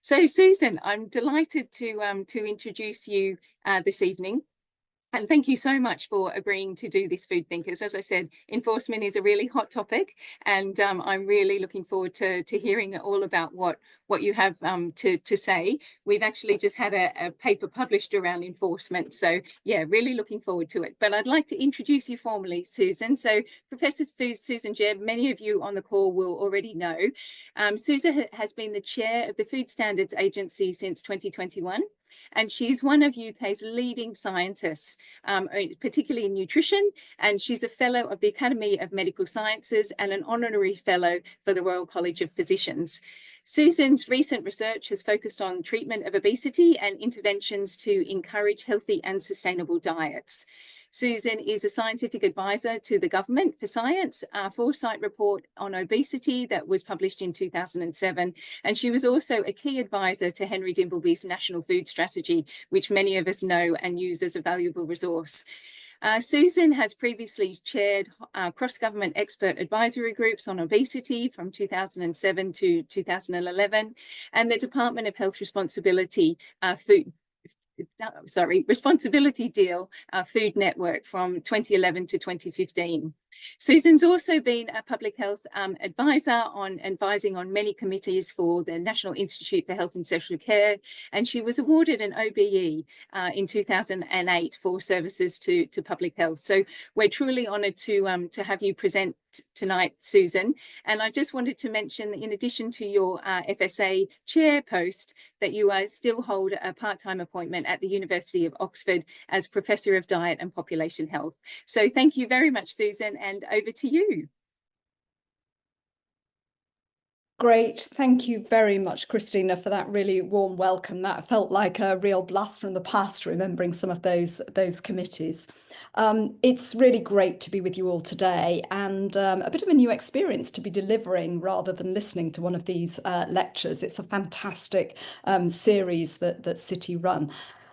So, Susan, I'm delighted to introduce you this evening. And thank you so much for agreeing to do this Food Thinkers. As I said, enforcement is a really hot topic, and I'm really looking forward to hearing all about what you have to say. We've actually just had a paper published around enforcement, so yeah, really looking forward to it. But I'd like to introduce you formally, Susan. So Professor Susan Jebb, many of you on the call will already know. Susan has been the chair of the Food Standards Agency since 2021. And she's one of UK's leading scientists, particularly in nutrition. And she's a fellow of the Academy of Medical Sciences and an honorary fellow for the Royal College of Physicians. Susan's recent research has focused on treatment of obesity and interventions to encourage healthy and sustainable diets. Susan is a scientific advisor to the government for science, a foresight report on obesity that was published in 2007. And she was also a key advisor to Henry Dimbleby's National Food Strategy, which many of us know and use as a valuable resource. Susan has previously chaired cross-government expert advisory groups on obesity from 2007 to 2011, and the Department of Health Responsibility Responsibility Deal Food Network from 2011 to 2015. Susan's also been a public health advisor on advising on many committees for the National Institute for Health and Social Care, and she was awarded an OBE in 2008 for services to public health. So we're truly honoured to have you present tonight, Susan. And I just wanted to mention that in addition to your FSA chair post, that you still hold a part-time appointment at the University of Oxford as Professor of Diet and Population Health. So thank you very much, Susan, and over to you. Great. Thank you very much, Christina, for that really warm welcome. That felt like a real blast from the past, remembering some of those committees. It's really great to be with you all today, and a bit of a new experience to be delivering rather than listening to one of these lectures. It's a fantastic series that City run.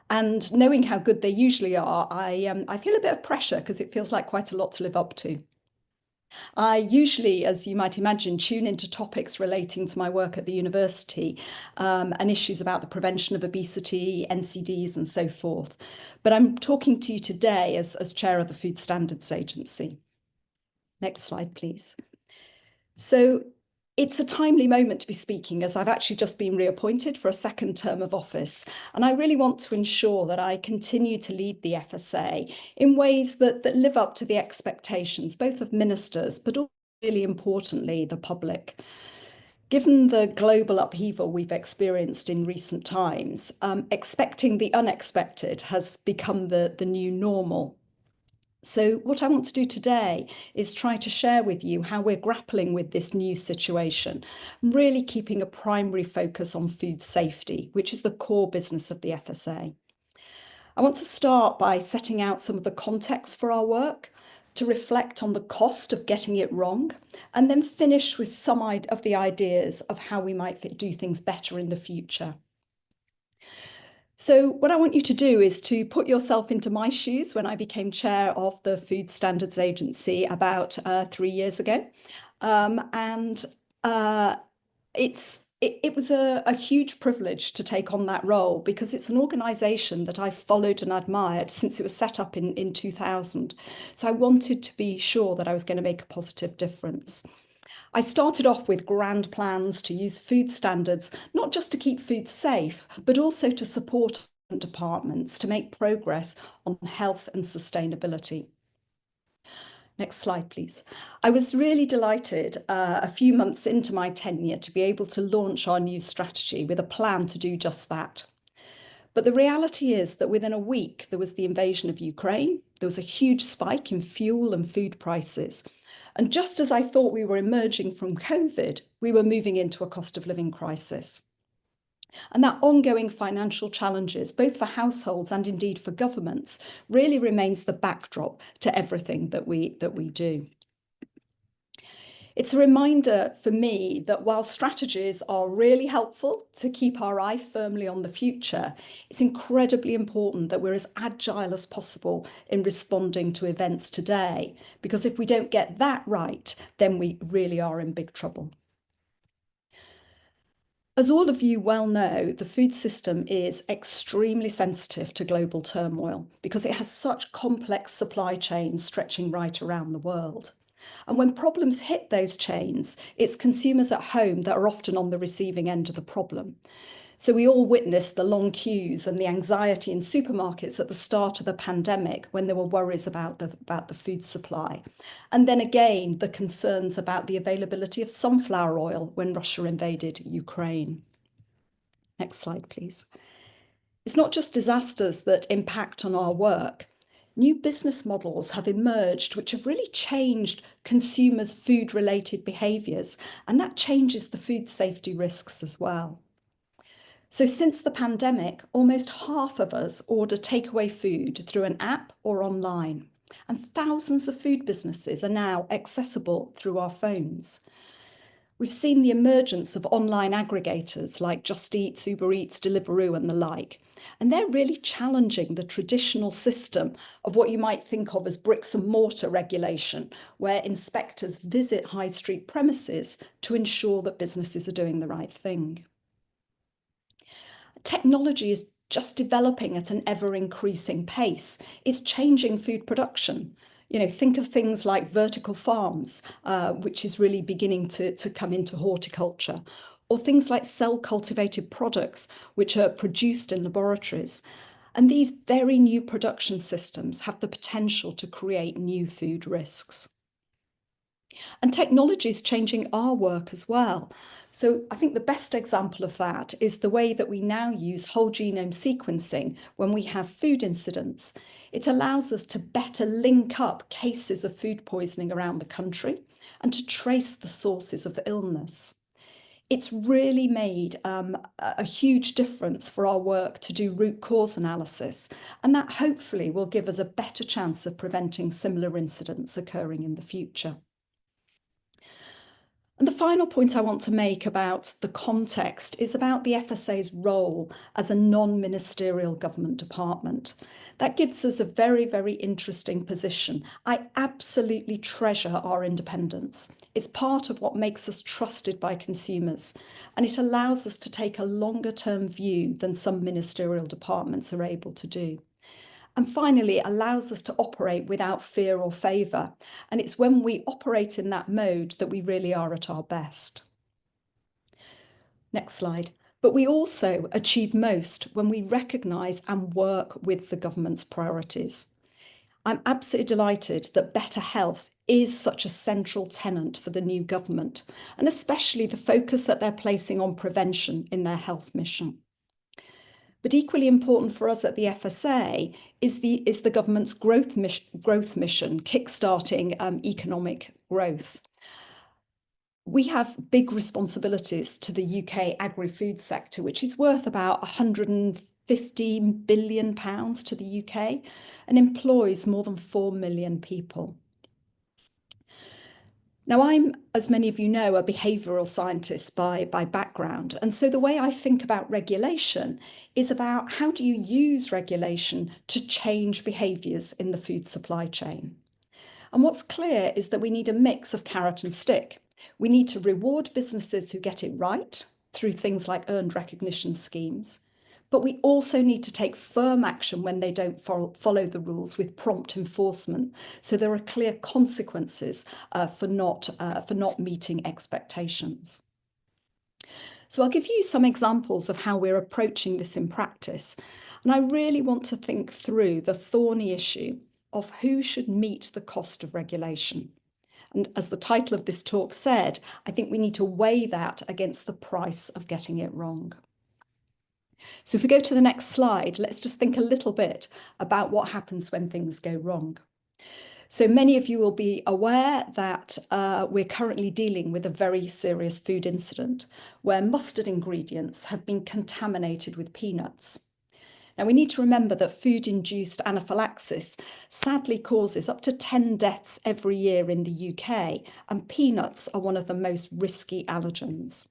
And knowing how good they usually are, I feel a bit of pressure because it feels like quite a lot to live up to. I usually, as you might imagine, tune into topics relating to my work at the university and issues about the prevention of obesity, NCDs and so forth. But I'm talking to you today as chair of the Food Standards Agency. Next slide, please. So it's a timely moment to be speaking, as I've actually just been reappointed for a second term of office, and I really want to ensure that I continue to lead the FSA in ways that live up to the expectations, both of ministers, but also, really importantly, the public. Given the global upheaval we've experienced in recent times, expecting the unexpected has become the new normal. So what I want to do today is try to share with you how we're grappling with this new situation, really keeping a primary focus on food safety, which is the core business of the FSA. I want to start by setting out some of the context for our work, to reflect on the cost of getting it wrong, and then finish with some of the ideas of how we might do things better in the future. So what I want you to do is to put yourself into my shoes when I became chair of the Food Standards Agency about 3 years ago. It was a huge privilege to take on that role because it's an organisation that I've followed and admired since it was set up in 2000. So I wanted to be sure that I was going to make a positive difference. I started off with grand plans to use food standards, not just to keep food safe, but also to support departments to make progress on health and sustainability. Next slide, please. I was really delighted a few months into my tenure to be able to launch our new strategy with a plan to do just that. But the reality is that within a week, there was the invasion of Ukraine. There was a huge spike in fuel and food prices. And just as I thought we were emerging from COVID, we were moving into a cost of living crisis. And that ongoing financial challenges, both for households and indeed for governments, really remains the backdrop to everything that we do. It's a reminder for me that while strategies are really helpful to keep our eye firmly on the future, it's incredibly important that we're as agile as possible in responding to events today, because if we don't get that right, then we really are in big trouble. As all of you well know, the food system is extremely sensitive to global turmoil because it has such complex supply chains stretching right around the world. And when problems hit those chains, it's consumers at home that are often on the receiving end of the problem. So we all witnessed the long queues and the anxiety in supermarkets at the start of the pandemic when there were worries about the food supply. And then again, the concerns about the availability of sunflower oil when Russia invaded Ukraine. Next slide, please. It's not just disasters that impact on our work. New business models have emerged which have really changed consumers' food-related behaviours, and that changes the food safety risks as well. So since the pandemic, almost half of us order takeaway food through an app or online, and thousands of food businesses are now accessible through our phones. We've seen the emergence of online aggregators like Just Eat, Uber Eats, Deliveroo and the like, and they're really challenging the traditional system of what you might think of as bricks and mortar regulation, where inspectors visit high street premises to ensure that businesses are doing the right thing. Technology is just developing at an ever-increasing pace. It's changing food production. Think of things like vertical farms, which is really beginning to come into horticulture, or things like cell-cultivated products, which are produced in laboratories. And these very new production systems have the potential to create new food risks. And technology is changing our work as well. So I think the best example of that is the way that we now use whole genome sequencing when we have food incidents. It allows us to better link up cases of food poisoning around the country and to trace the sources of illness. It's really made a huge difference for our work to do root cause analysis, and that hopefully will give us a better chance of preventing similar incidents occurring in the future. And the final point I want to make about the context is about the FSA's role as a non-ministerial government department. That gives us a very, very interesting position. I absolutely treasure our independence. It's part of what makes us trusted by consumers, and it allows us to take a longer-term view than some ministerial departments are able to do. And finally, it allows us to operate without fear or favour. And it's when we operate in that mode that we really are at our best. Next slide. But we also achieve most when we recognise and work with the government's priorities. I'm absolutely delighted that better health is such a central tenet for the new government, and especially the focus that they're placing on prevention in their health mission. But equally important for us at the FSA is the government's growth mission, kickstarting economic growth. We have big responsibilities to the UK agri-food sector, which is worth about £115 billion to the UK and employs more than 4 million people. Now, I'm, as many of you know, a behavioural scientist by background. And so the way I think about regulation is about how do you use regulation to change behaviours in the food supply chain. And what's clear is that we need a mix of carrot and stick. We need to reward businesses who get it right through things like earned recognition schemes. But we also need to take firm action when they don't follow the rules with prompt enforcement. So there are clear consequences for not meeting expectations. So I'll give you some examples of how we're approaching this in practice. And I really want to think through the thorny issue of who should meet the cost of regulation. And as the title of this talk said, I think we need to weigh that against the price of getting it wrong. So if we go to the next slide, let's just think a little bit about what happens when things go wrong. So many of you will be aware that we're currently dealing with a very serious food incident where mustard ingredients have been contaminated with peanuts. Now, we need to remember that food-induced anaphylaxis sadly causes up to 10 deaths every year in the UK, and peanuts are one of the most risky allergens.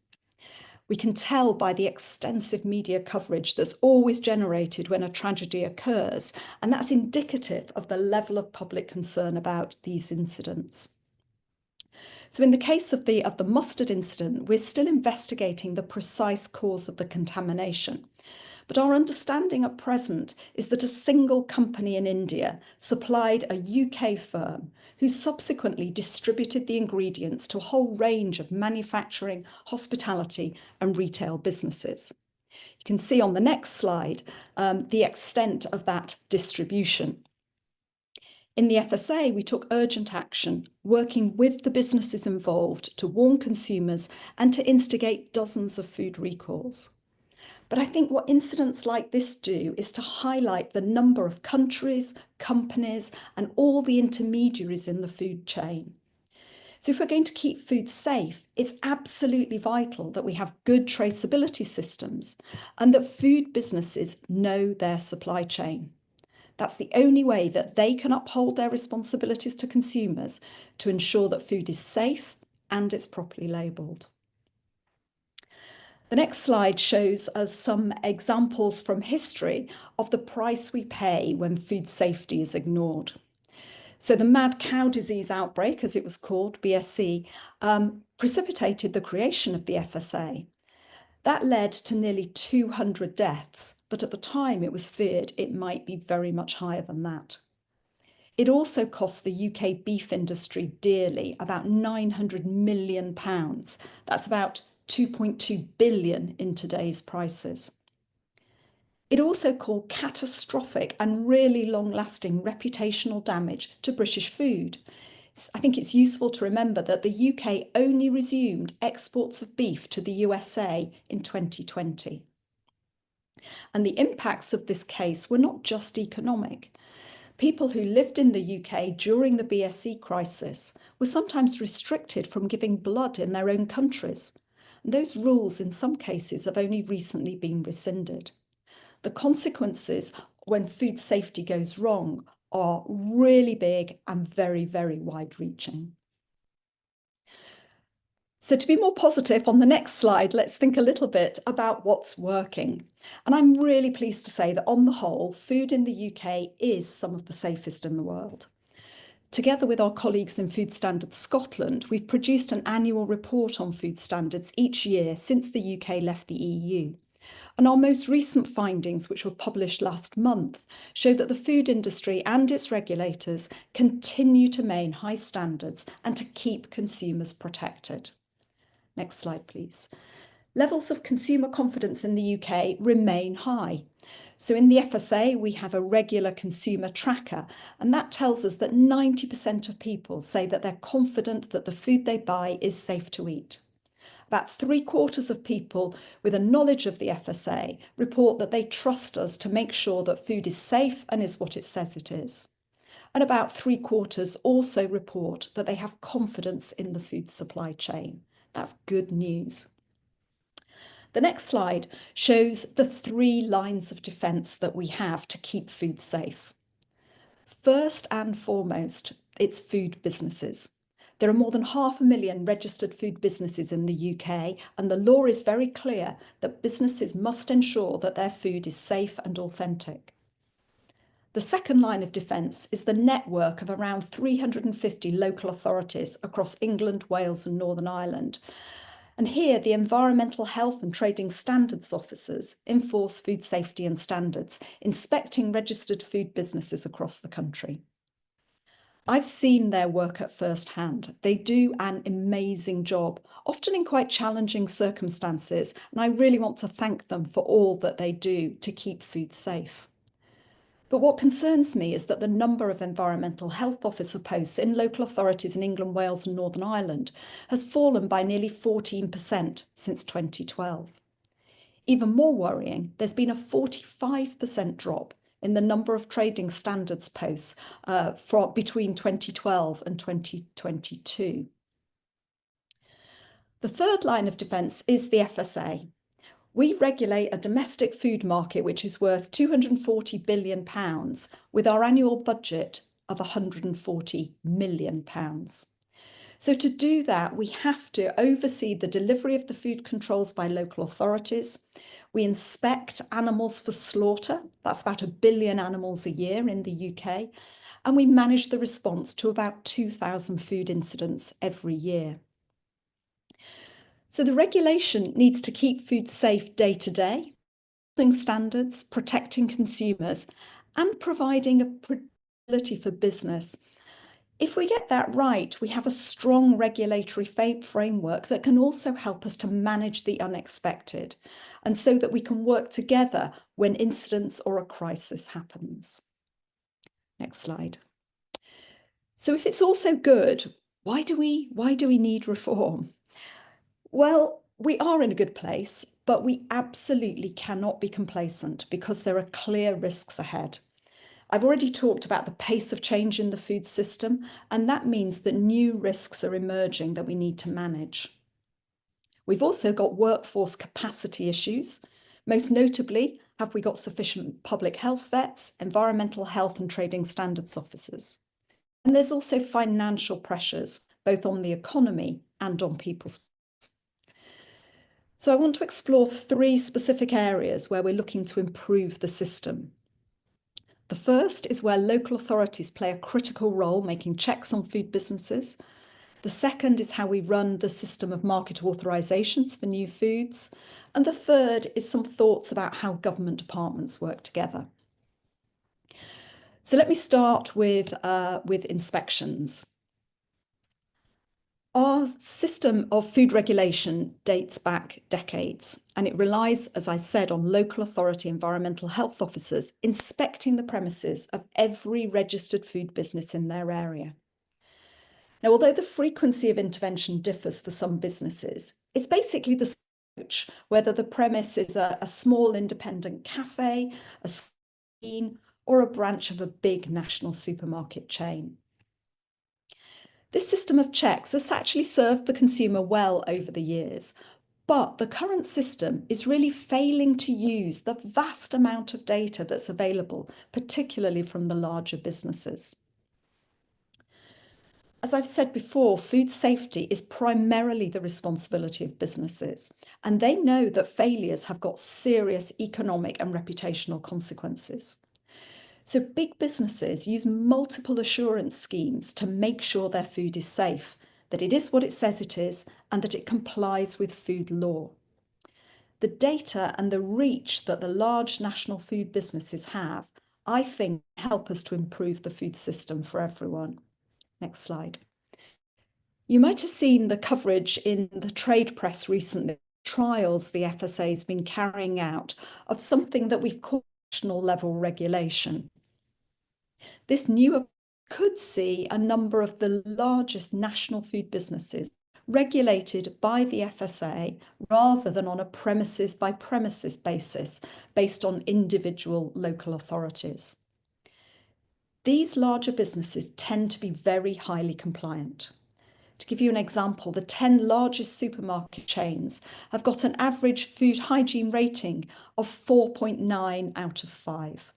We can tell by the extensive media coverage that's always generated when a tragedy occurs, and that's indicative of the level of public concern about these incidents. So in the case of the mustard incident, we're still investigating the precise cause of the contamination. But our understanding at present is that a single company in India supplied a UK firm who subsequently distributed the ingredients to a whole range of manufacturing, hospitality, and retail businesses. You can see on the next slide the extent of that distribution. In the FSA, we took urgent action, working with the businesses involved to warn consumers and to instigate dozens of food recalls. But I think what incidents like this do is to highlight the number of countries, companies, and all the intermediaries in the food chain. So if we're going to keep food safe, it's absolutely vital that we have good traceability systems and that food businesses know their supply chain. That's the only way that they can uphold their responsibilities to consumers to ensure that food is safe and it's properly labelled. The next slide shows us some examples from history of the price we pay when food safety is ignored. So the mad cow disease outbreak, as it was called, BSE, precipitated the creation of the FSA. That led to nearly 200 deaths, but at the time it was feared it might be very much higher than that. It also cost the UK beef industry dearly, about £900 million. That's about 2.2 billion in today's prices. It also caused catastrophic and really long-lasting reputational damage to British food. I think it's useful to remember that the UK only resumed exports of beef to the USA in 2020. And the impacts of this case were not just economic. People who lived in the UK during the BSE crisis were sometimes restricted from giving blood in their own countries. And those rules, in some cases, have only recently been rescinded. The consequences when food safety goes wrong are really big and very, very wide-reaching. So to be more positive, on the next slide, let's think a little bit about what's working. And I'm really pleased to say that on the whole, food in the UK is some of the safest in the world. Together with our colleagues in Food Standards Scotland, we've produced an annual report on food standards each year since the UK left the EU. And our most recent findings, which were published last month, show that the food industry and its regulators continue to maintain high standards and to keep consumers protected. Next slide, please. Levels of consumer confidence in the UK remain high. So in the FSA, we have a regular consumer tracker, and that tells us that 90% of people say that they're confident that the food they buy is safe to eat. About 3/4 of people with a knowledge of the FSA report that they trust us to make sure that food is safe and is what it says it is. And about 3/4 also report that they have confidence in the food supply chain. That's good news. The next slide shows the 3 lines of defence that we have to keep food safe. First and foremost, it's food businesses. There are more than 500,000 registered food businesses in the UK, and the law is very clear that businesses must ensure that their food is safe and authentic. The second line of defence is the network of around 350 local authorities across England, Wales and Northern Ireland. And here, the Environmental Health and Trading Standards Officers enforce food safety and standards, inspecting registered food businesses across the country. I've seen their work at first hand. They do an amazing job, often in quite challenging circumstances, and I really want to thank them for all that they do to keep food safe. But what concerns me is that the number of environmental health officer posts in local authorities in England, Wales and Northern Ireland has fallen by nearly 14% since 2012. Even more worrying, there's been a 45% drop in the number of trading standards posts between 2012 and 2022. The third line of defence is the FSA. We regulate a domestic food market which is worth £240 billion with our annual budget of £140 million. So to do that, we have to oversee the delivery of the food controls by local authorities. We inspect animals for slaughter. That's about 1 billion animals a year in the UK. and we manage the response to about 2,000 food incidents every year. So the regulation needs to keep food safe day to day, building standards, protecting consumers, and providing a predictability for business. If we get that right, we have a strong regulatory framework that can also help us to manage the unexpected, and so that we can work together when incidents or a crisis happens. Next slide. So if it's all so good, why do we need reform? Well, we are in a good place, but we absolutely cannot be complacent because there are clear risks ahead. I've already talked about the pace of change in the food system, and that means that new risks are emerging that we need to manage. We've also got workforce capacity issues. Most notably, have we got sufficient public health vets, environmental health and trading standards officers? And there's also financial pressures, both on the economy and on people's. So I want to explore 3 specific areas where we're looking to improve the system. The first is where local authorities play a critical role making checks on food businesses. The second is how we run the system of market authorisations for new foods. And the third is some thoughts about how government departments work together. So let me start with inspections. Our system of food regulation dates back decades, and it relies, as I said, on local authority environmental health officers inspecting the premises of every registered food business in their area. Now, although the frequency of intervention differs for some businesses, it's basically the same approach, whether the premise is a small independent cafe, a school, or a branch of a big national supermarket chain. This system of checks has actually served the consumer well over the years, but the current system is really failing to use the vast amount of data that's available, particularly from the larger businesses. As I've said before, food safety is primarily the responsibility of businesses, and they know that failures have got serious economic and reputational consequences. So big businesses use multiple assurance schemes to make sure their food is safe, that it is what it says it is, and that it complies with food law. The data and the reach that the large national food businesses have, I think, help us to improve the food system for everyone. Next slide. You might have seen the coverage in the trade press recently, trials the FSA has been carrying out of something that we've called national level regulation. This new could see a number of the largest national food businesses regulated by the FSA rather than on a premises by premises basis based on individual local authorities. These larger businesses tend to be very highly compliant. To give you an example, the 10 largest supermarket chains have got an average food hygiene rating of 4.9 out of 5.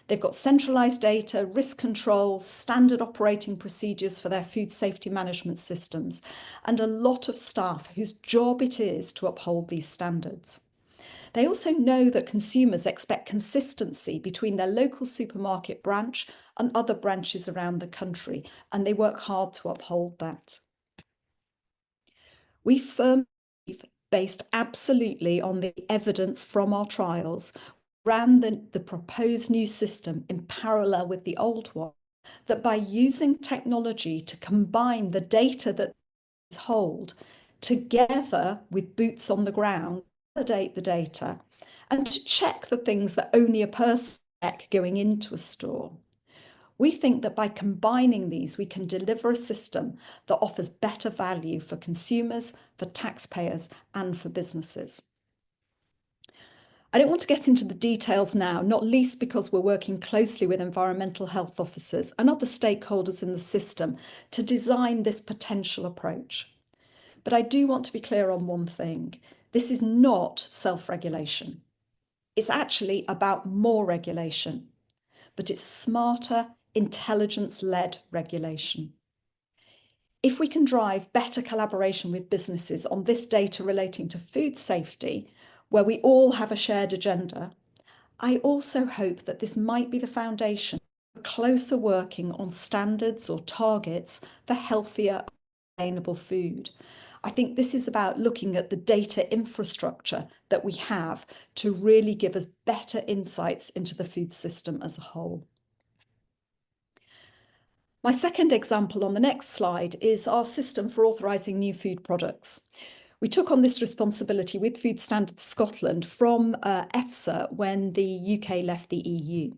They've got centralised data, risk controls, standard operating procedures for their food safety management systems, and a lot of staff whose job it is to uphold these standards. They also know that consumers expect consistency between their local supermarket branch and other branches around the country, and they work hard to uphold that. We firmly believe, based absolutely on the evidence from our trials, ran the proposed new system in parallel with the old one, that by using technology to combine the data that is hold together with boots on the ground, validate the data, and to check the things that only a person check going into a store. We think that by combining these, we can deliver a system that offers better value for consumers, for taxpayers, and for businesses. I don't want to get into the details now, not least because we're working closely with environmental health officers and other stakeholders in the system to design this potential approach. But I do want to be clear on one thing. This is not self-regulation. It's actually about more regulation, but it's smarter, intelligence-led regulation. If we can drive better collaboration with businesses on this data relating to food safety, where we all have a shared agenda, I also hope that this might be the foundation closer working on standards or targets for healthier, sustainable food. I think this is about looking at the data infrastructure that we have to really give us better insights into the food system as a whole. My second example on the next slide is our system for authorising new food products. We took on this responsibility with Food Standards Scotland from EFSA when the UK left the EU.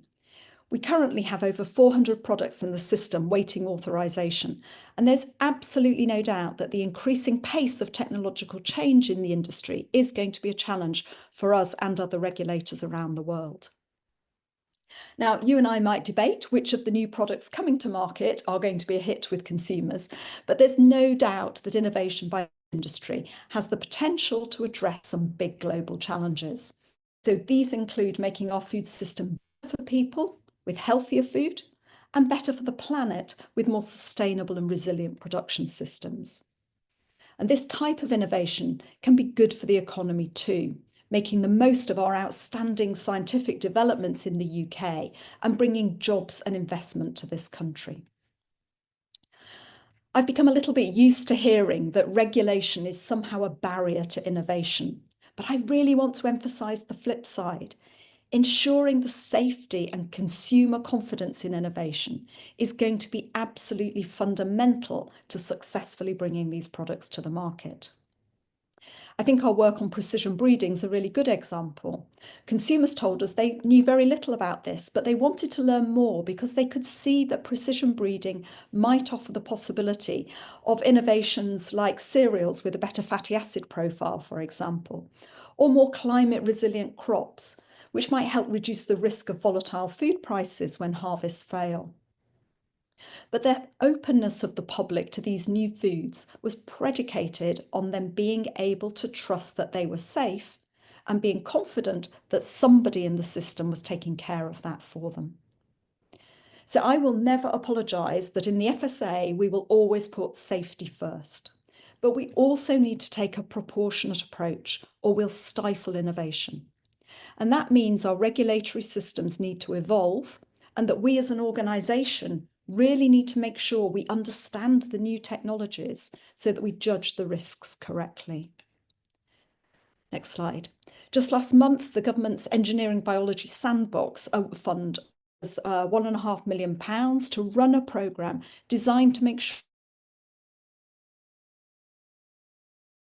We currently have over 400 products in the system waiting authorisation, and there's absolutely no doubt that the increasing pace of technological change in the industry is going to be a challenge for us and other regulators around the world. Now, you and I might debate which of the new products coming to market are going to be a hit with consumers, but there's no doubt that innovation by the industry has the potential to address some big global challenges. So these include making our food system better for people with healthier food and better for the planet with more sustainable and resilient production systems. And this type of innovation can be good for the economy too, making the most of our outstanding scientific developments in the UK and bringing jobs and investment to this country. I've become a little bit used to hearing that regulation is somehow a barrier to innovation, but I really want to emphasise the flip side. Ensuring the safety and consumer confidence in innovation is going to be absolutely fundamental to successfully bringing these products to the market. I think our work on precision breeding is a really good example. Consumers told us they knew very little about this, but they wanted to learn more because they could see that precision breeding might offer the possibility of innovations like cereals with a better fatty acid profile, for example, or more climate resilient crops, which might help reduce the risk of volatile food prices when harvests fail. But the openness of the public to these new foods was predicated on them being able to trust that they were safe and being confident that somebody in the system was taking care of that for them. So I will never apologise that in the FSA we will always put safety first. But we also need to take a proportionate approach or we'll stifle innovation. And that means our regulatory systems need to evolve and that we as an organisation really need to make sure we understand the new technologies so that we judge the risks correctly. Next slide. Just last month, the government's Engineering Biology Sandbox Fund was £1.5 million to run a programme designed to make sure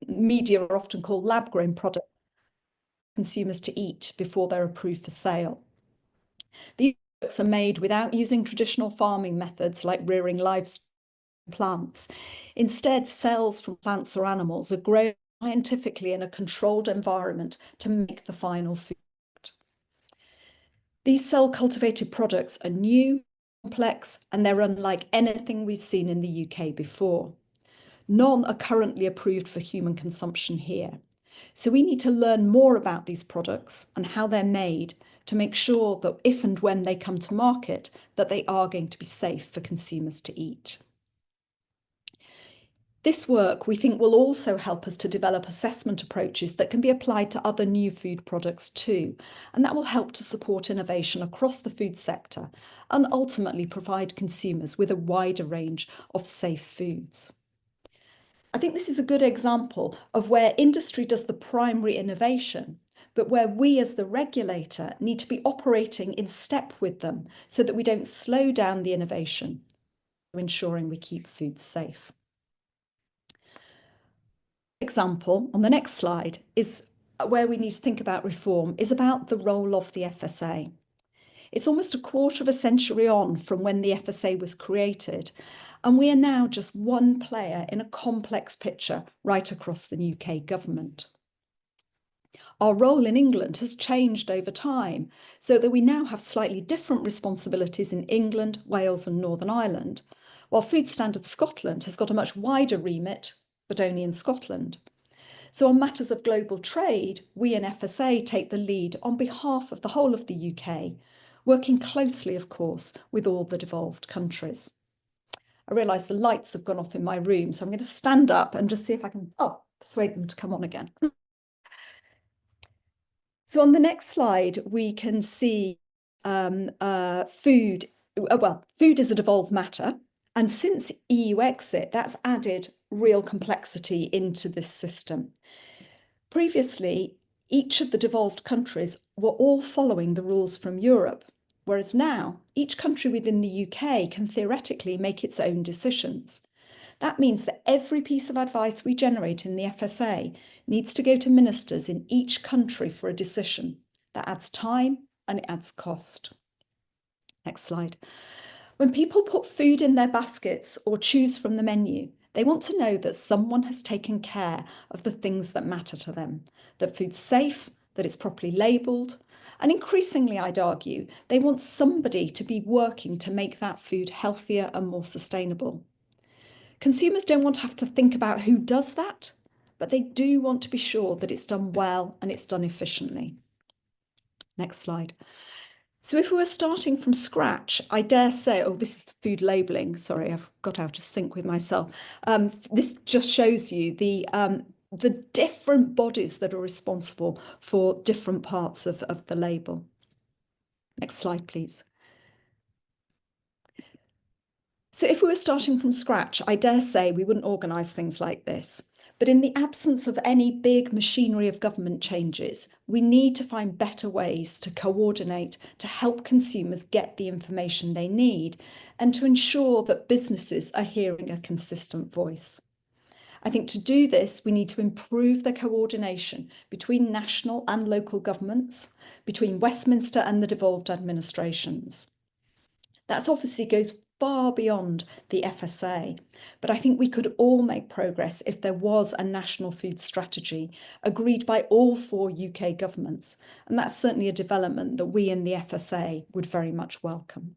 media are often called lab-grown products consumers to eat before they're approved for sale. These products are made without using traditional farming methods like rearing livestock and plants. Instead, cells from plants or animals are grown scientifically in a controlled environment to make the final food. These cell-cultivated products are new, complex, and they're unlike anything we've seen in the UK before. None are currently approved for human consumption here. So we need to learn more about these products and how they're made to make sure that if and when they come to market, that they are going to be safe for consumers to eat. This work, we think, will also help us to develop assessment approaches that can be applied to other new food products too, and that will help to support innovation across the food sector and ultimately provide consumers with a wider range of safe foods. I think this is a good example of where industry does the primary innovation, but where we as the regulator need to be operating in step with them so that we don't slow down the innovation, ensuring we keep food safe. Example on the next slide is where we need to think about reform is about the role of the FSA. It's almost a quarter of a century on from when the FSA was created, and we are now just one player in a complex picture right across the UK government. Our role in England has changed over time, so that we now have slightly different responsibilities in England, Wales and Northern Ireland, while Food Standards Scotland has got a much wider remit, but only in Scotland. So on matters of global trade, we in FSA take the lead on behalf of the whole of the UK, working closely, of course, with all the devolved countries. I realise the lights have gone off in my room, so I'm going to stand up and just see if I can persuade them to come on again. So on the next slide, we can see food well, food is a devolved matter. And since EU exit, that's added real complexity into this system. Previously, each of the devolved countries were all following the rules from Europe, whereas now each country within the UK can theoretically make its own decisions. That means that every piece of advice we generate in the FSA needs to go to ministers in each country for a decision. That adds time and it adds cost. Next slide. When people put food in their baskets or choose from the menu, they want to know that someone has taken care of the things that matter to them, that food's safe, that it's properly labelled, and increasingly, I'd argue, they want somebody to be working to make that food healthier and more sustainable. Consumers don't want to have to think about who does that, but they do want to be sure that it's done well and it's done efficiently. Next slide. So if we were starting from scratch, I dare say, oh, this is food labelling. Sorry, I've got out of sync with myself. This just shows you the different bodies that are responsible for different parts of the label. Next slide, please. So if we were starting from scratch, I dare say we wouldn't organise things like this. But in the absence of any big machinery of government changes, we need to find better ways to coordinate to help consumers get the information they need and to ensure that businesses are hearing a consistent voice. I think to do this, we need to improve the coordination between national and local governments, between Westminster and the devolved administrations. That obviously goes far beyond the FSA, but I think we could all make progress if there was a national food strategy agreed by all 4 UK governments, and that's certainly a development that we in the FSA would very much welcome.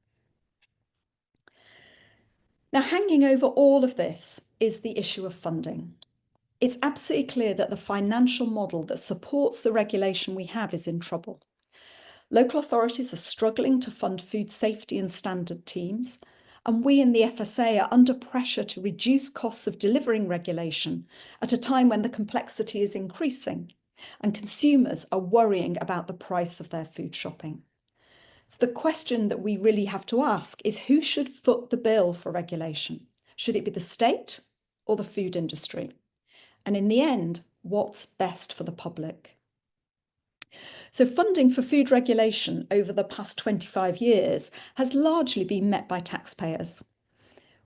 Now, hanging over all of this is the issue of funding. It's absolutely clear that the financial model that supports the regulation we have is in trouble. Local authorities are struggling to fund food safety and standard teams, and we in the FSA are under pressure to reduce costs of delivering regulation at a time when the complexity is increasing and consumers are worrying about the price of their food shopping. So the question that we really have to ask is who should foot the bill for regulation? Should it be the state or the food industry? And in the end, what's best for the public? So funding for food regulation over the past 25 years has largely been met by taxpayers.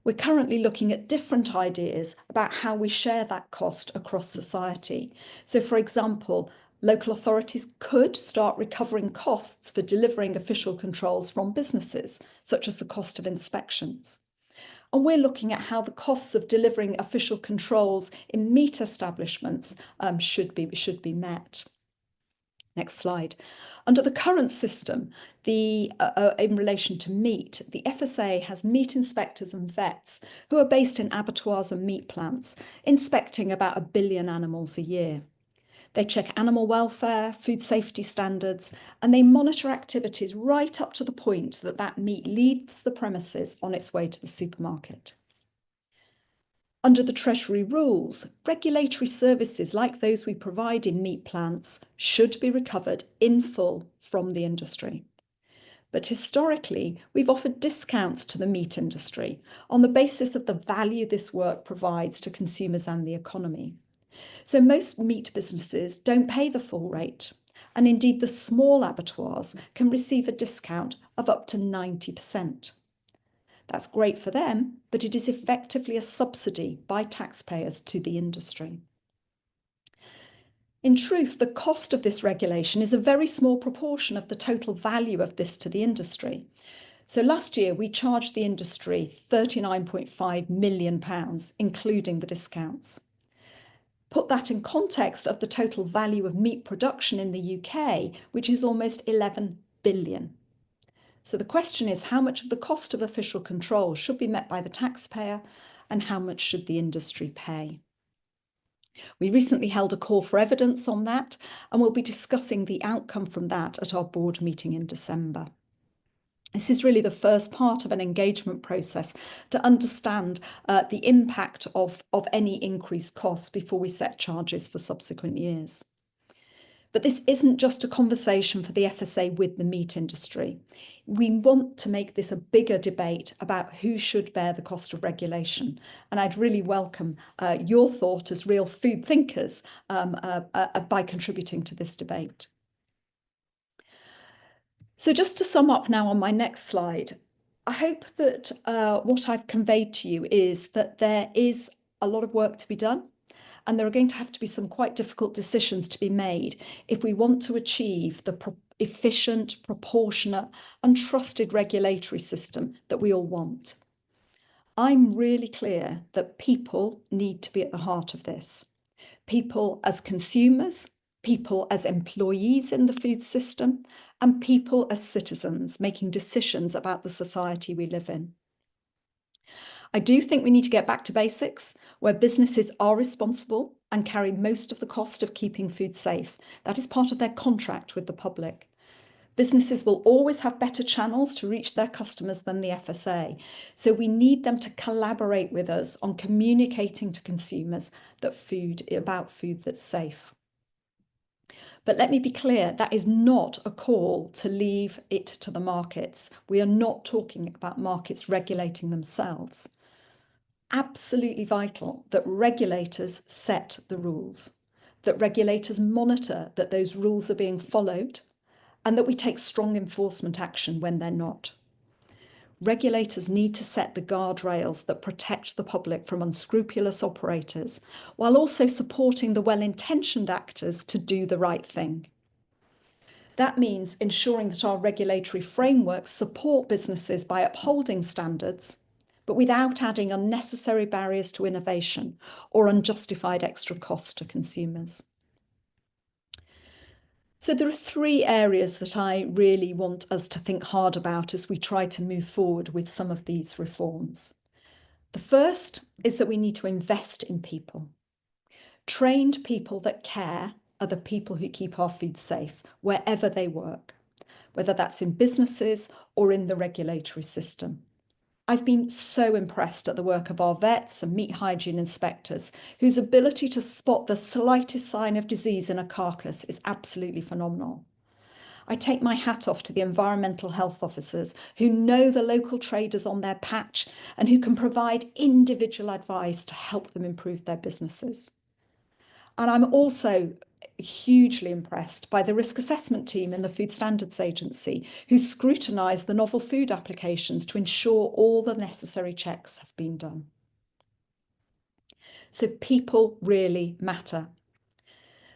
We're currently looking at different ideas about how we share that cost across society. So, for example, local authorities could start recovering costs for delivering official controls from businesses, such as the cost of inspections. And we're looking at how the costs of delivering official controls in meat establishments should be met. Next slide. Under the current system, in relation to meat, the FSA has meat inspectors and vets who are based in abattoirs and meat plants, inspecting about 1 billion animals a year. They check animal welfare, food safety standards, and they monitor activities right up to the point that that meat leaves the premises on its way to the supermarket. Under the Treasury rules, regulatory services like those we provide in meat plants should be recovered in full from the industry. But historically, we've offered discounts to the meat industry on the basis of the value this work provides to consumers and the economy. So most meat businesses don't pay the full rate, and indeed the small abattoirs can receive a discount of up to 90%. That's great for them, but it is effectively a subsidy by taxpayers to the industry. In truth, the cost of this regulation is a very small proportion of the total value of this to the industry. So last year, we charged the industry £39.5 million, including the discounts. Put that in context of the total value of meat production in the UK, which is almost 11 billion. So the question is, how much of the cost of official control should be met by the taxpayer and how much should the industry pay? We recently held a call for evidence on that, and we'll be discussing the outcome from that at our board meeting in December. This is really the first part of an engagement process to understand the impact of any increased costs before we set charges for subsequent years. But this isn't just a conversation for the FSA with the meat industry. We want to make this a bigger debate about who should bear the cost of regulation. And I'd really welcome your thought as real food thinkers by contributing to this debate. So just to sum up now on my next slide, I hope that what I've conveyed to you is that there is a lot of work to be done, and there are going to have to be some quite difficult decisions to be made if we want to achieve the efficient, proportionate, and trusted regulatory system that we all want. I'm really clear that people need to be at the heart of this. People as consumers, people as employees in the food system, and people as citizens making decisions about the society we live in. I do think we need to get back to basics, where businesses are responsible and carry most of the cost of keeping food safe. That is part of their contract with the public. Businesses will always have better channels to reach their customers than the FSA. So we need them to collaborate with us on communicating to consumers about food that's safe. But let me be clear, that is not a call to leave it to the markets. We are not talking about markets regulating themselves. Absolutely vital that regulators set the rules, that regulators monitor that those rules are being followed, and that we take strong enforcement action when they're not. Regulators need to set the guardrails that protect the public from unscrupulous operators, while also supporting the well-intentioned actors to do the right thing. That means ensuring that our regulatory frameworks support businesses by upholding standards, but without adding unnecessary barriers to innovation or unjustified extra costs to consumers. So there are three areas that I really want us to think hard about as we try to move forward with some of these reforms. The first is that we need to invest in people. Trained people that care are the people who keep our food safe wherever they work, whether that's in businesses or in the regulatory system. I've been so impressed at the work of our vets and meat hygiene inspectors, whose ability to spot the slightest sign of disease in a carcass is absolutely phenomenal. I take my hat off to the environmental health officers who know the local traders on their patch and who can provide individual advice to help them improve their businesses. And I'm also hugely impressed by the risk assessment team in the Food Standards Agency, who scrutinise the novel food applications to ensure all the necessary checks have been done. So people really matter.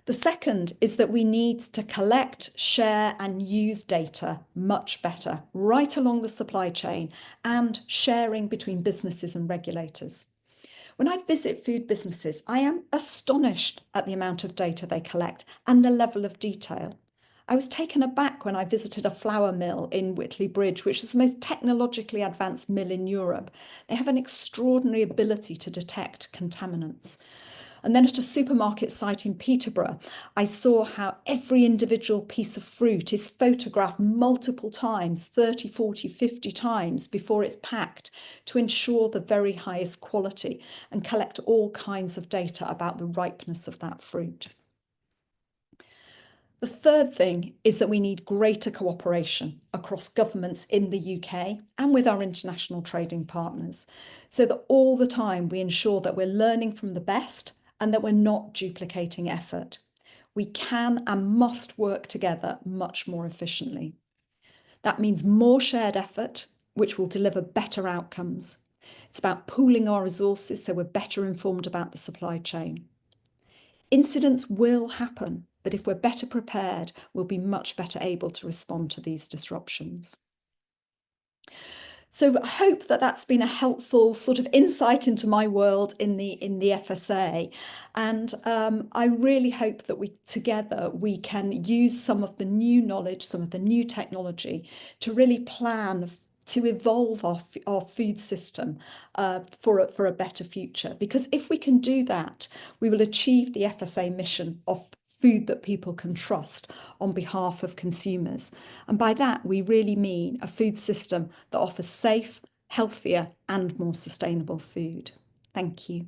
The second is that we need to collect, share and use data much better, right along the supply chain, and sharing between businesses and regulators. When I visit food businesses, I am astonished at the amount of data they collect and the level of detail. I was taken aback when I visited a flour mill in Whitley Bridge, which is the most technologically advanced mill in Europe. They have an extraordinary ability to detect contaminants. And then at a supermarket site in Peterborough, I saw how every individual piece of fruit is photographed multiple times, 30, 40, 50 times before it's packed to ensure the very highest quality and collect all kinds of data about the ripeness of that fruit. The third thing is that we need greater cooperation across governments in the UK and with our international trading partners, so that all the time we ensure that we're learning from the best and that we're not duplicating effort. We can and must work together much more efficiently. That means more shared effort, which will deliver better outcomes. It's about pooling our resources so we're better informed about the supply chain. Incidents will happen, but if we're better prepared, we'll be much better able to respond to these disruptions. So I hope that that's been a helpful sort of insight into my world in the FSA. And I really hope that together we can use some of the new knowledge, some of the new technology to really plan to evolve our food system for a better future. Because if we can do that, we will achieve the FSA mission of food that people can trust on behalf of consumers. And by that, we really mean a food system that offers safe, healthier, and more sustainable food. Thank you.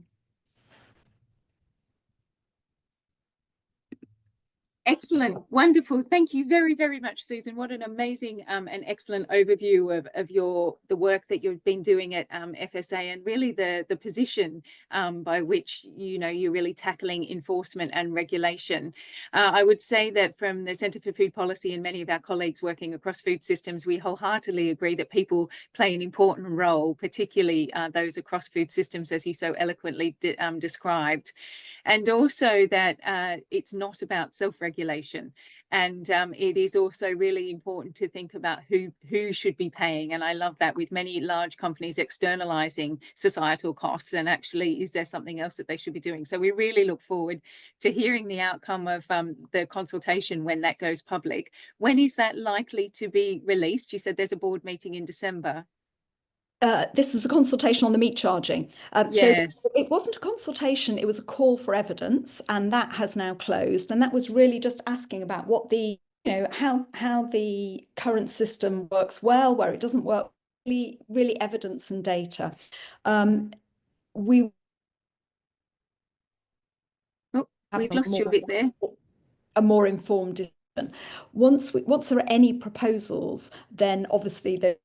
Excellent. Wonderful. Thank you very, very much, Susan. What an amazing and excellent overview of the work that you've been doing at FSA, and really the position by which, you're really tackling enforcement and regulation. I would say that from the Centre for Food Policy and many of our colleagues working across food systems, we wholeheartedly agree that people play an important role, particularly those across food systems, as you so eloquently described. And also that it's not about self-regulation. And it is also really important to think about who should be paying. And I love that, with many large companies externalizing societal costs. And actually, is there something else that they should be doing? So we really look forward to hearing the outcome of the consultation when that goes public. When is that likely to be released? You said there's a board meeting in December. This is the consultation on the meat charging. So Yes. it wasn't a consultation, it was a call for evidence, and that has now closed. And that was really just asking about what how the current system works well, where it doesn't work, really evidence and data. We Oh, have we've lost you a bit there. a more informed decision. Once there are any proposals, then obviously they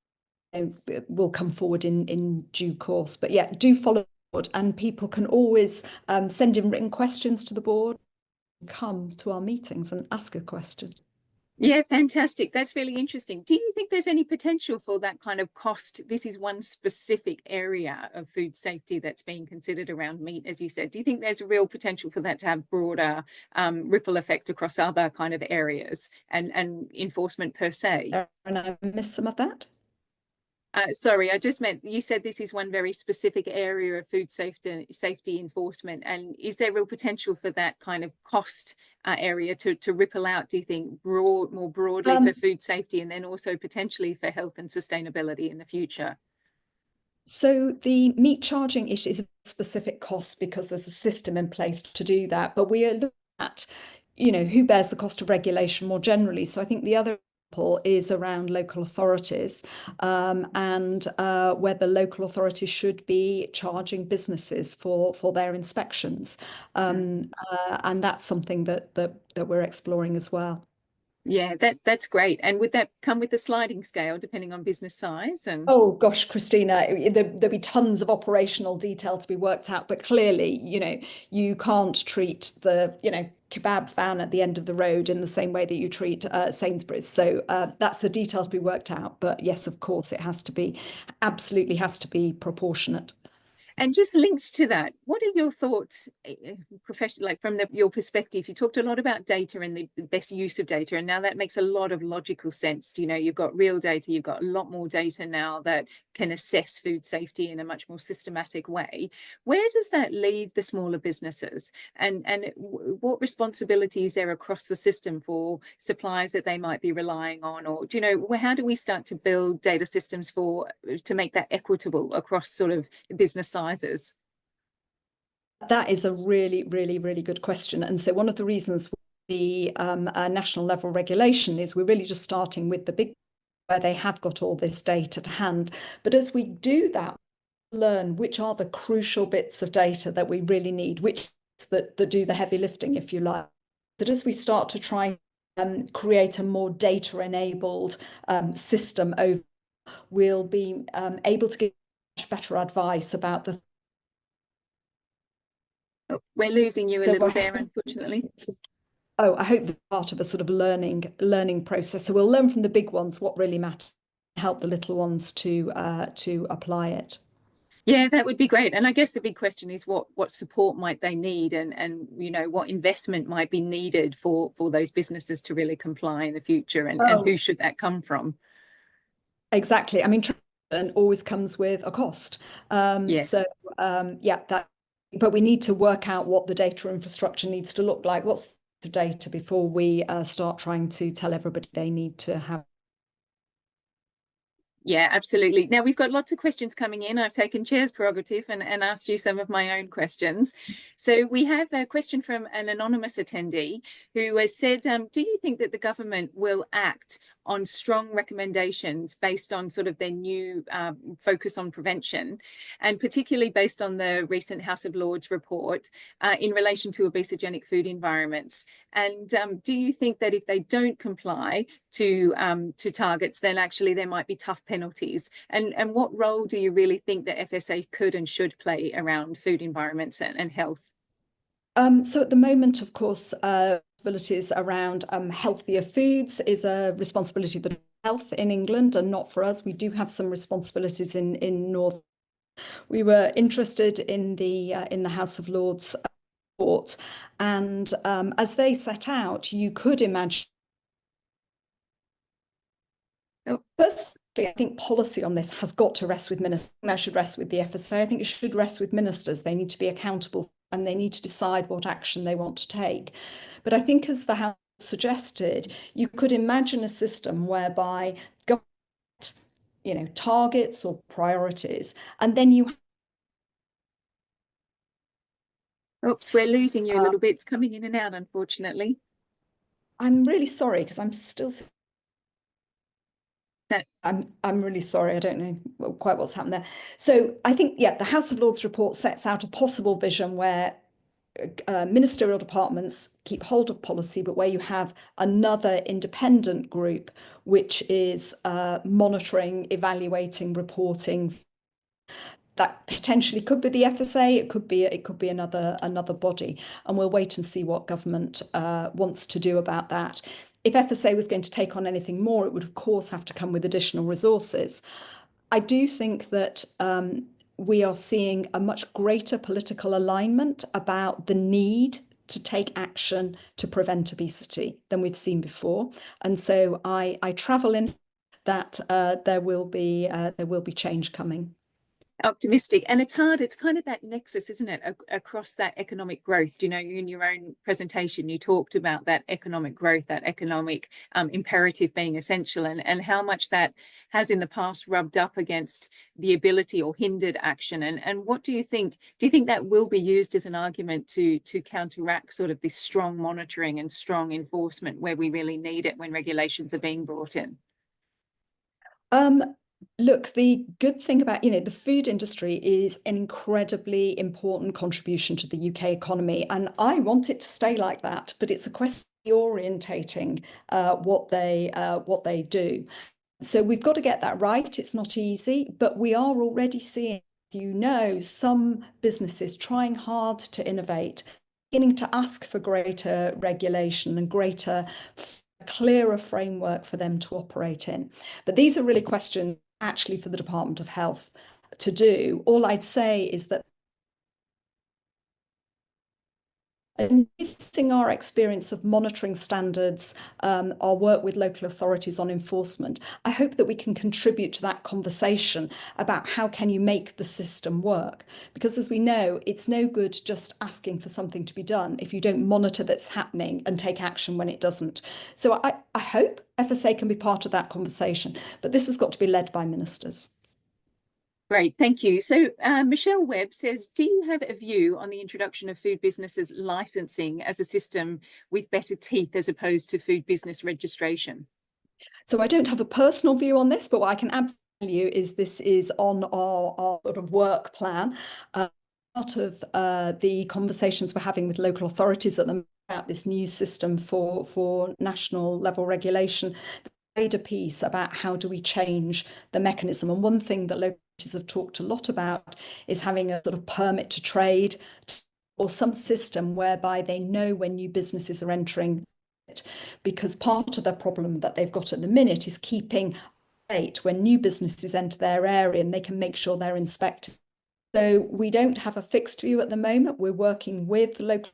will come forward in due course. But yeah, do follow the board, and people can always send in written questions to the board, come to our meetings and ask a question. Yeah, fantastic. That's really interesting. Do you think there's any potential for that kind of cost? This is one specific area of food safety that's being considered around meat, as you said. Do you think there's a real potential for that to have broader ripple effect across other kind of areas and enforcement per se? And I missed some of that. Sorry, I just meant you said this is one very specific area of food safety enforcement. And is there real potential for that kind of cost area to ripple out, do you think, more broadly for food safety, and then also potentially for health and sustainability in the future? So the meat charging issue is a specific cost because there's a system in place to do that. But we are looking at, who bears the cost of regulation more generally. So I think the other example is around local authorities, and whether local authorities should be charging businesses for their inspections. And that's something that we're exploring as well. Yeah, that's great. And would that come with a sliding scale depending on business size? And Oh gosh, Christina, there'll be tons of operational detail to be worked out, but clearly, you can't treat the, kebab van at the end of the road in the same way that you treat Sainsbury's. So that's the detail to be worked out. But yes, of course, it absolutely has to be proportionate. And just linked to that, what are your thoughts, professional, like from your perspective? You talked a lot about data and the best use of data, and now that makes a lot of logical sense. You've got real data, you've got a lot more data now that can assess food safety in a much more systematic way. Where does that leave the smaller businesses? And what responsibility is there across the system for suppliers that they might be relying on? Or how do we start to build data systems to make that equitable across sort of business sizes? That is a really, really, really good question. And so one of the reasons the national level regulation is we're really just starting with the big, where they have got all this data to hand. But as we do that, learn which are the crucial bits of data that we really need, which that do the heavy lifting, if you like. That as we start to try and create a more data-enabled system, we'll be able to give much better advice about the. Oh, we're losing you a little there, unfortunately. Oh, I hope that's part of a sort of learning process. So we'll learn from the big ones what really matters, help the little ones to apply it. Yeah, that would be great. And I guess the big question is what support might they need, and what investment might be needed for those businesses to really comply in the future, and who should that come from? Exactly. I mean, and always comes with a cost. Yes. So yeah, but we need to work out what the data infrastructure needs to look like. What's the data before we start trying to tell everybody they need to have. Yeah, absolutely. Now we've got lots of questions coming in. I've taken chair's prerogative and asked you some of my own questions. So we have a question from an anonymous attendee who has said, do you think that the government will act on strong recommendations based on sort of their new focus on prevention, and particularly based on the recent House of Lords report in relation to obesogenic food environments. And do you think that if they don't comply to targets, then actually there might be tough penalties? And what role do you really think that FSA could and should play around food environments and health? So at the moment, of course, responsibilities around healthier foods is a responsibility of the health in England and not for us. We do have some responsibilities in North. We were interested in the House of Lords report, and as they set out, you could imagine. Oh. Personally, I think policy on this has got to rest with ministers. That should rest with the FSA. I think it should rest with ministers. They need to be accountable and they need to decide what action they want to take. But I think, as the House suggested, you could imagine a system whereby government, targets or priorities, and then you. Oops, we're losing you a little bit. It's coming in and out, unfortunately. I'm really sorry because I'm still. I'm really sorry. I don't know quite what's happened there. So I think, yeah, the House of Lords report sets out a possible vision where ministerial departments keep hold of policy, but where you have another independent group which is monitoring, evaluating, reporting. That potentially could be the FSA. It could be another body, and we'll wait and see what government wants to do about that. If FSA was going to take on anything more, it would of course have to come with additional resources. I do think that we are seeing a much greater political alignment about the need to take action to prevent obesity than we've seen before, and so I travel in that there will be change coming. Optimistic. And it's hard. It's kind of that nexus, isn't it, across that economic growth. In your own presentation, you talked about that economic growth, that economic imperative being essential, and how much that has in the past rubbed up against the ability or hindered action. And what do you think? Do you think that will be used as an argument to counteract sort of this strong monitoring and strong enforcement where we really need it when regulations are being brought in? Look, the good thing about, the food industry is an incredibly important contribution to the UK economy, and I want it to stay like that, but it's a question of orientating what they do. So we've got to get that right. It's not easy, but we are already seeing, some businesses trying hard to innovate, beginning to ask for greater regulation and clearer framework for them to operate in. But these are really questions actually for the Department of Health to do. All I'd say is that using our experience of monitoring standards, our work with local authorities on enforcement, I hope that we can contribute to that conversation about how can you make the system work. Because as we know, it's no good just asking for something to be done if you don't monitor that's happening and take action when it doesn't. So I hope FSA can be part of that conversation, but this has got to be led by ministers. Great, thank you. So Michelle Webb says, do you have a view on the introduction of food businesses licensing as a system with better teeth as opposed to food business registration? So I don't have a personal view on this, but what I can absolutely tell you is this is on our sort of work plan. Part of the conversations we're having with local authorities at the moment about this new system for national level regulation, made a piece about how do we change the mechanism. And one thing that local authorities have talked a lot about is having a sort of permit to trade or some system whereby they know when new businesses are entering it, because part of the problem that they've got at the minute is keeping date when new businesses enter their area and they can make sure they're inspected. So we don't have a fixed view at the moment. We're working with local,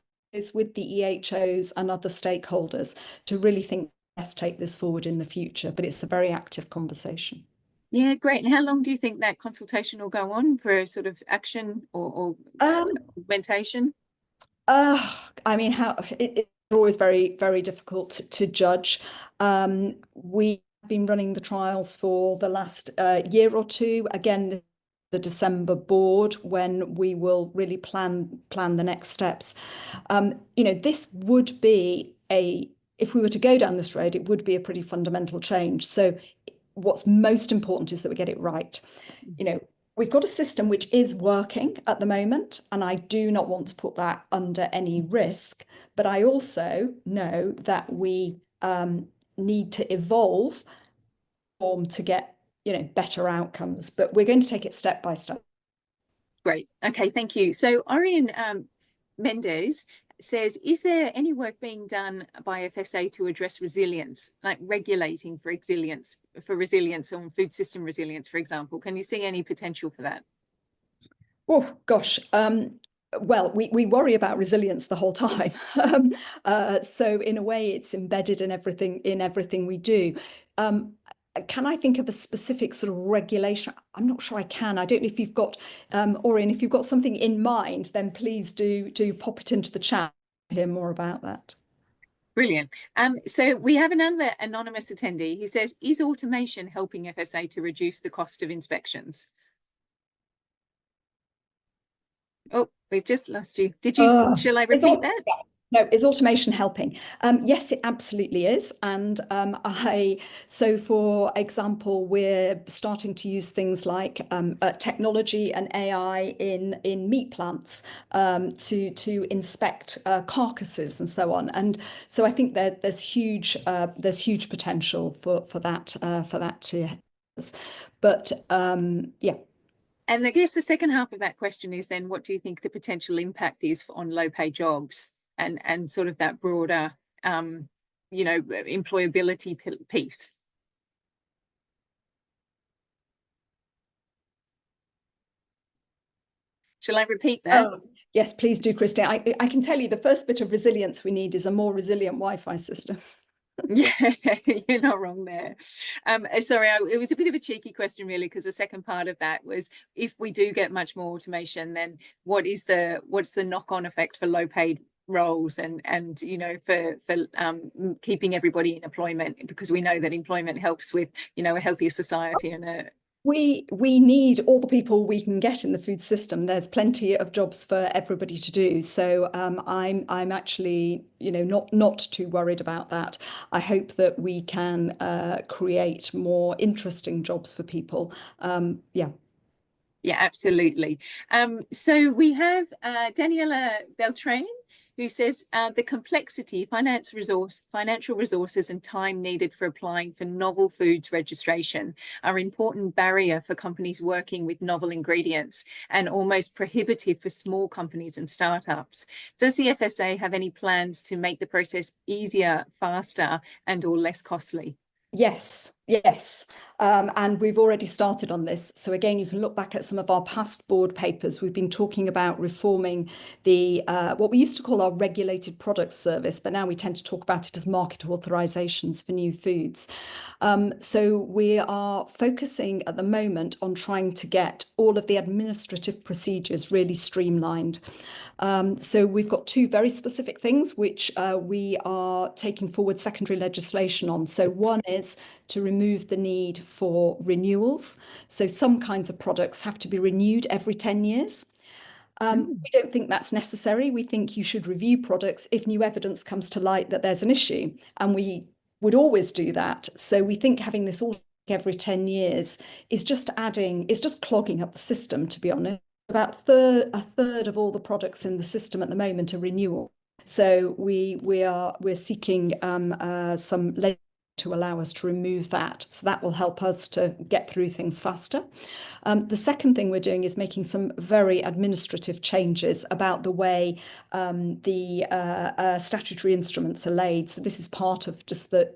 with the EHOs and other stakeholders to really think best take this forward in the future, but it's a very active conversation. Yeah, great. And how long do you think that consultation will go on for sort of action or augmentation? I mean, it's always very, very difficult to judge. We've been running the trials for the last year or two. Again, the December board when we will really plan the next steps. This would be if we were to go down this road, it would be a pretty fundamental change. So what's most important is that we get it right. You know, we've got a system which is working at the moment, and I do not want to put that under any risk. But I also know that we need to evolve to get, better outcomes. But we're going to take it step by step. Great. Okay, thank you. So Orion Mendez says, is there any work being done by FSA to address resilience, like regulating for resilience on food system resilience, for example? Can you see any potential for that? Oh gosh. Well, we worry about resilience the whole time. So in a way, it's embedded in everything we do. Can I think of a specific sort of regulation? I'm not sure I can. I don't know if you've got, Orion, if you've got something in mind, then please do pop it into the chat to hear more about that. Brilliant. So we have another anonymous attendee. He says, is automation helping FSA to reduce the cost of inspections? Oh, we've just lost you. Shall I repeat that? No, is automation helping? Yes, it absolutely is. And so for example, we're starting to use things like technology and AI in meat plants to inspect carcasses and so on. And so I think that there's huge potential for that to. But yeah. And I guess the second half of that question is then, what do you think the potential impact is on low pay jobs and sort of that broader, employability piece? Shall I repeat that? Oh, yes, please do, Christine. I can tell you the first bit of resilience we need is a more resilient Wi-Fi system. Yeah, you're not wrong there. Sorry, it was a bit of a cheeky question, really, because the second part of that was, if we do get much more automation, then what's the knock-on effect for low-paid roles and for keeping everybody in employment, because we know that employment helps with a healthier society and a We need all the people we can get in the food system. There's plenty of jobs for everybody to do. So I'm actually, not too worried about that. I hope that we can create more interesting jobs for people. Yeah. Yeah, absolutely. So we have Daniela Beltrain, who says the complexity, financial resources and time needed for applying for novel foods registration are an important barrier for companies working with novel ingredients and almost prohibitive for small companies and startups. Does the FSA have any plans to make the process easier, faster, and or less costly? Yes. And we've already started on this. So again, you can look back at some of our past board papers. We've been talking about reforming the what we used to call our regulated products service, but now we tend to talk about it as market authorizations for new foods. So we are focusing at the moment on trying to get all of the administrative procedures really streamlined. So we've got two very specific things which we are taking forward secondary legislation on. So one is to remove the need for renewals. So some kinds of products have to be renewed every 10 years. We don't think that's necessary. We think you should review products if new evidence comes to light that there's an issue. And we would always do that. So we think having this all every 10 years is just clogging up the system, to be honest. About a third of all the products in the system at the moment are renewal. So we're seeking some legislation to allow us to remove that. So that will help us to get through things faster. The second thing we're doing is making some very administrative changes about the way the statutory instruments are laid. So this is part of just the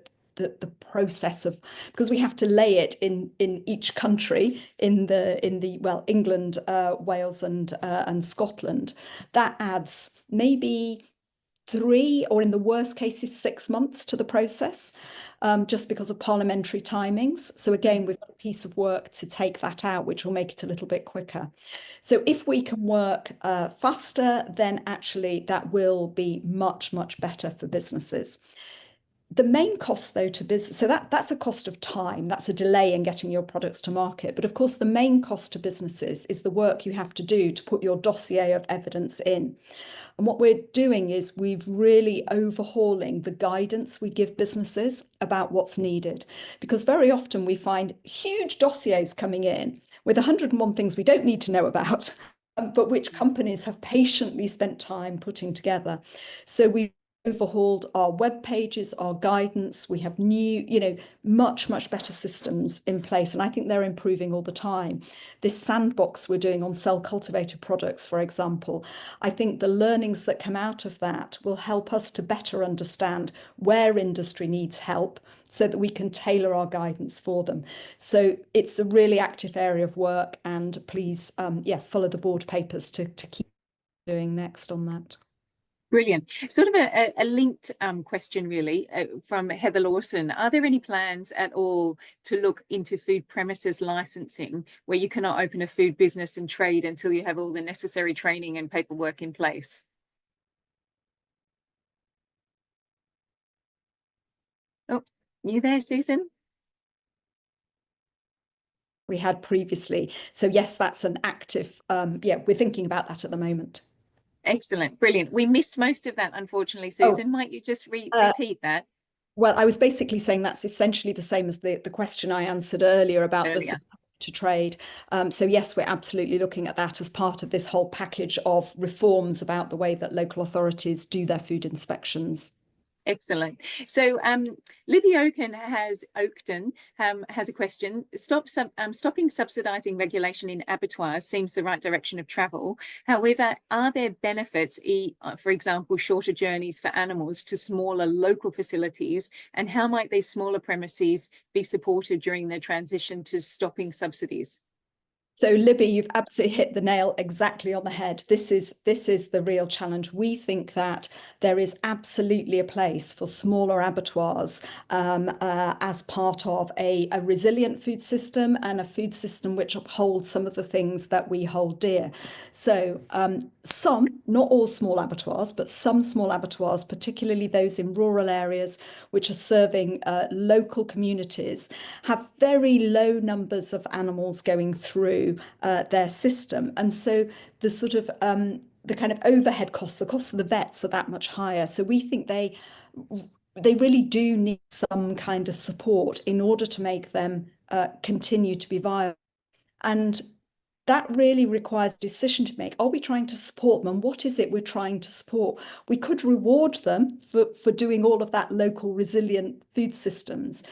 process of, because we have to lay it in each country in the England, Wales and Scotland. That adds maybe 3, or in the worst cases 6 months to the process, just because of parliamentary timings. So again, we've got a piece of work to take that out, which will make it a little bit quicker. So if we can work faster, then actually that will be much better for businesses. The main cost, though, to business, so that's a cost of time, that's a delay in getting your products to market. But of course, the main cost to businesses is the work you have to do to put your dossier of evidence in. And what we're doing is we're really overhauling the guidance we give businesses about what's needed. Because very often we find huge dossiers coming in with 101 things we don't need to know about, but which companies have patiently spent time putting together. So we overhauled our web pages, our guidance. We have new, much, much better systems in place. And I think they're improving all the time. This sandbox we're doing on cell cultivated products, for example, I think the learnings that come out of that will help us to better understand where industry needs help so that we can tailor our guidance for them. So it's a really active area of work, and please, follow the board papers to keep doing next on that. Brilliant. Sort of a linked question, really, from Heather Lawson. Are there any plans at all to look into food premises licensing, where you cannot open a food business and trade until you have all the necessary training and paperwork in place? Oh, you there, Susan? We had previously. So yes, that's an active, we're thinking about that at the moment. Excellent, brilliant. We missed most of that, unfortunately, Susan. Might you just repeat that? Well, I was basically saying that's essentially the same as the question I answered earlier about the support to trade. So yes, we're absolutely looking at that as part of this whole package of reforms about the way that local authorities do their food inspections. Excellent. So Libby Oaken has a question. Stopping subsidising regulation in abattoirs seems the right direction of travel. However, are there benefits, for example, shorter journeys for animals to smaller local facilities? And how might these smaller premises be supported during the transition to stopping subsidies? So Libby, you've absolutely hit the nail exactly on the head. This is the real challenge. We think that there is absolutely a place for smaller abattoirs as part of a resilient food system, and a food system which upholds some of the things that we hold dear. So some, not all small abattoirs, but some small abattoirs, particularly those in rural areas which are serving local communities, have very low numbers of animals going through their system, and so the sort of the kind of overhead costs, the costs of the vets, are that much higher. So we think they really do need some kind of support in order to make them continue to be viable, and that really requires a decision to make. Are we trying to support them? What is it we're trying to support? We could reward them for doing all of that local resilient food systems.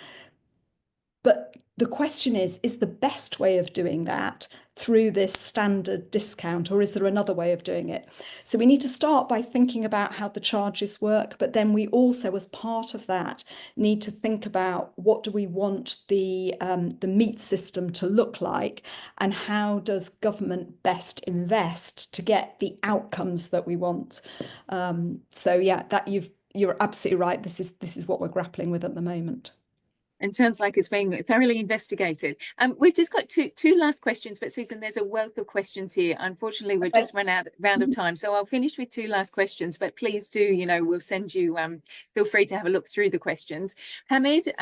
But the question is the best way of doing that through this standard discount, or is there another way of doing it? So we need to start by thinking about how the charges work, but then we also, as part of that, need to think about what do we want the meat system to look like, and how does government best invest to get the outcomes that we want. So yeah, you're absolutely right. This is what we're grappling with at the moment. And sounds like it's being thoroughly investigated. We've just got two last questions, but Susan, there's a wealth of questions here. Unfortunately, we've just run out of time. So I'll finish with two last questions, but please do, we'll send you, feel free to have a look through the questions. Hamid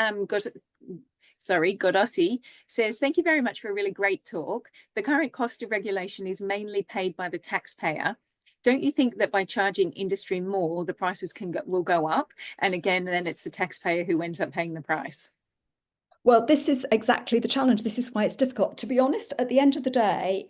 Godossi says, thank you very much for a really great talk. The current cost of regulation is mainly paid by the taxpayer. Don't you think that by charging industry more, the prices will go up? And again, then it's the taxpayer who ends up paying the price. Well, this is exactly the challenge. This is why it's difficult. To be honest, at the end of the day,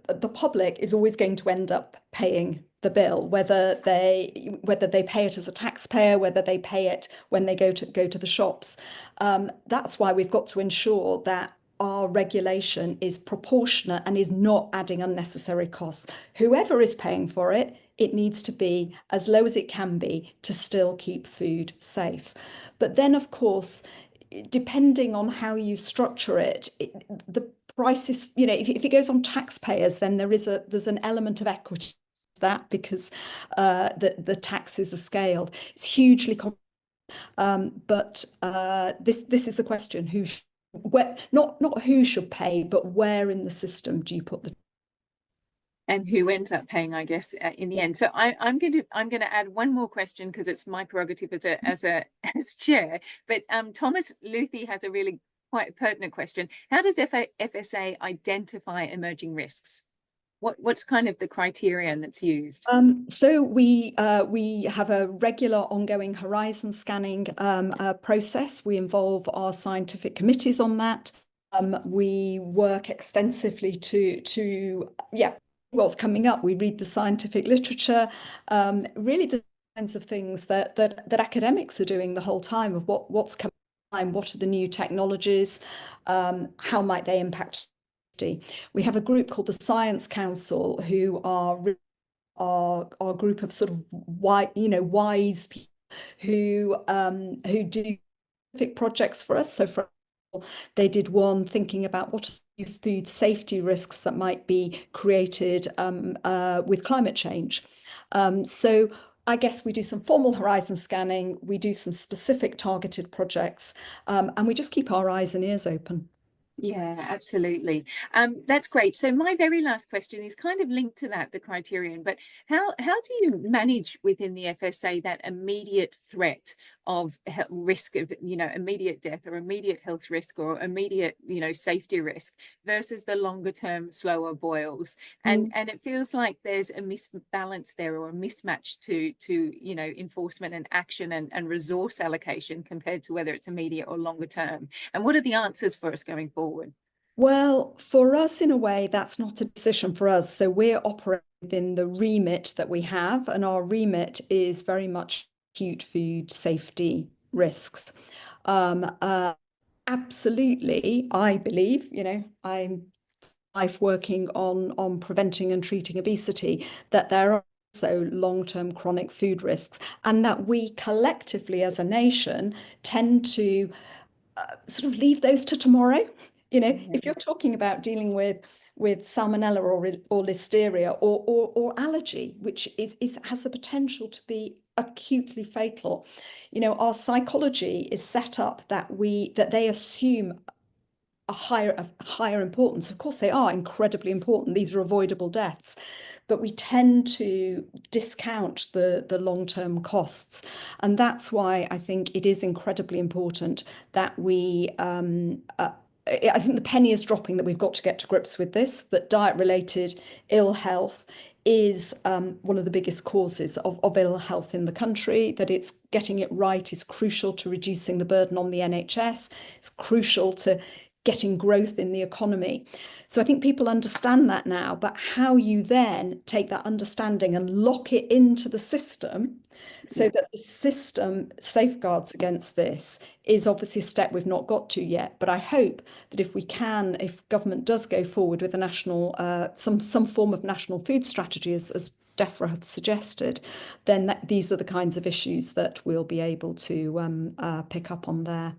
the public is always going to end up paying the bill, whether they pay it as a taxpayer, whether they pay it when they go to the shops. That's why we've got to ensure that our regulation is proportionate and is not adding unnecessary costs. Whoever is paying for it, it needs to be as low as it can be to still keep food safe. But then, of course, depending on how you structure it, the price is, if it goes on taxpayers, then there's an element of equity to that, because the taxes are scaled. It's hugely complex, but this is the question: not who should pay, but where in the system do you put the. And who ends up paying, I guess, in the end. So I'm going to add one more question because it's my prerogative as chair. But Thomas Luthi has a really quite pertinent question. How does FSA identify emerging risks? What's kind of the criterion that's used? So we have a regular ongoing horizon scanning process. We involve our scientific committees on that. We work extensively to what's coming up. We read the scientific literature, really the kinds of things that academics are doing the whole time of what's coming up, what are the new technologies, how might they impact. We have a group called the Science Council who are our group of sort of wise people who do specific projects for us. So for example, they did one thinking about what are food safety risks that might be created with climate change. So I guess we do some formal horizon scanning, we do some specific targeted projects, and we just keep our eyes and ears open. Yeah, absolutely. That's great. So my very last question is kind of linked to that, the criterion, but how do you manage within the FSA that immediate threat of risk of, immediate death or immediate health risk or immediate, safety risk versus the longer term, slower boils? And it feels like there's a misbalance there or a mismatch to enforcement and action and resource allocation compared to whether it's immediate or longer term. And what are the answers for us going forward? Well, for us, in a way, that's not a decision for us. So we're operating within the remit that we have, and our remit is very much acute food safety risks. Absolutely, I believe, I'm life working on preventing and treating obesity, that there are also long-term chronic food risks, and that we collectively as a nation tend to sort of leave those to tomorrow. If you're talking about dealing with salmonella or listeria or allergy, which has the potential to be acutely fatal, our psychology is set up that they assume a higher importance. Of course, they are incredibly important. These are avoidable deaths, but we tend to discount the long-term costs. And that's why I think it is incredibly important that I think the penny is dropping that we've got to get to grips with this, that diet-related ill health is one of the biggest causes of ill health in the country, that it's getting it right is crucial to reducing the burden on the NHS. It's crucial to getting growth in the economy. So I think people understand that now, but how you then take that understanding and lock it into the system so that the system safeguards against this is obviously a step we've not got to yet. But I hope that if government does go forward with a national, some form of national food strategy, as DEFRA have suggested, then these are the kinds of issues that we'll be able to pick up on there.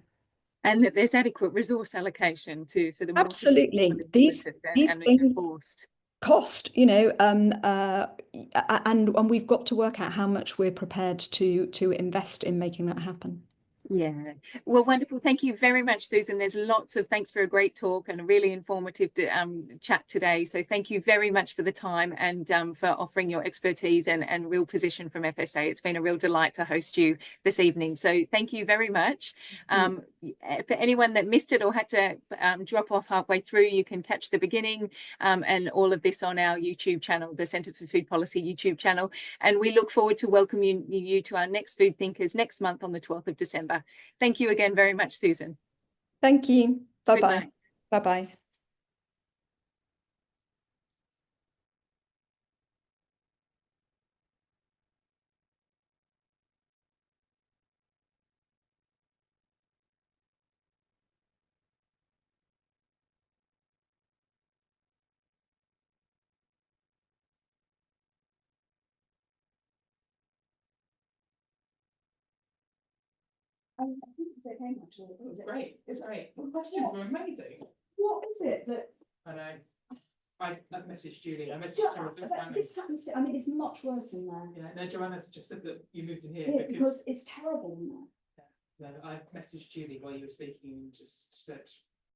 And that there's adequate resource allocation for them all to be Absolutely. These and things enforced. cost, and we've got to work out how much we're prepared to invest in making that happen. Yeah, well, wonderful. Thank you very much, Susan. There's lots of thanks for a great talk and a really informative chat today. So thank you very much for the time and for offering your expertise and real position from FSA. It's been a real delight to host you this evening. So thank you very much. For anyone that missed it or had to drop off halfway through, you can catch the beginning and all of this on our YouTube channel, the Centre for Food Policy YouTube channel. And we look forward to welcoming you to our next Food Thinkers next month on the 12th of December. Thank you again very much, Susan. Thank you. Bye-bye. Bye-bye. I think it's okay, actually. It was great. It's great. The questions were amazing. What is it that I know. I messaged Julie. I messaged her since this happens to? I mean, it's much worse in there. Yeah, no, Joanna's just said that you moved in here Because it's terrible in there. No, I messaged Julie while you were speaking and just said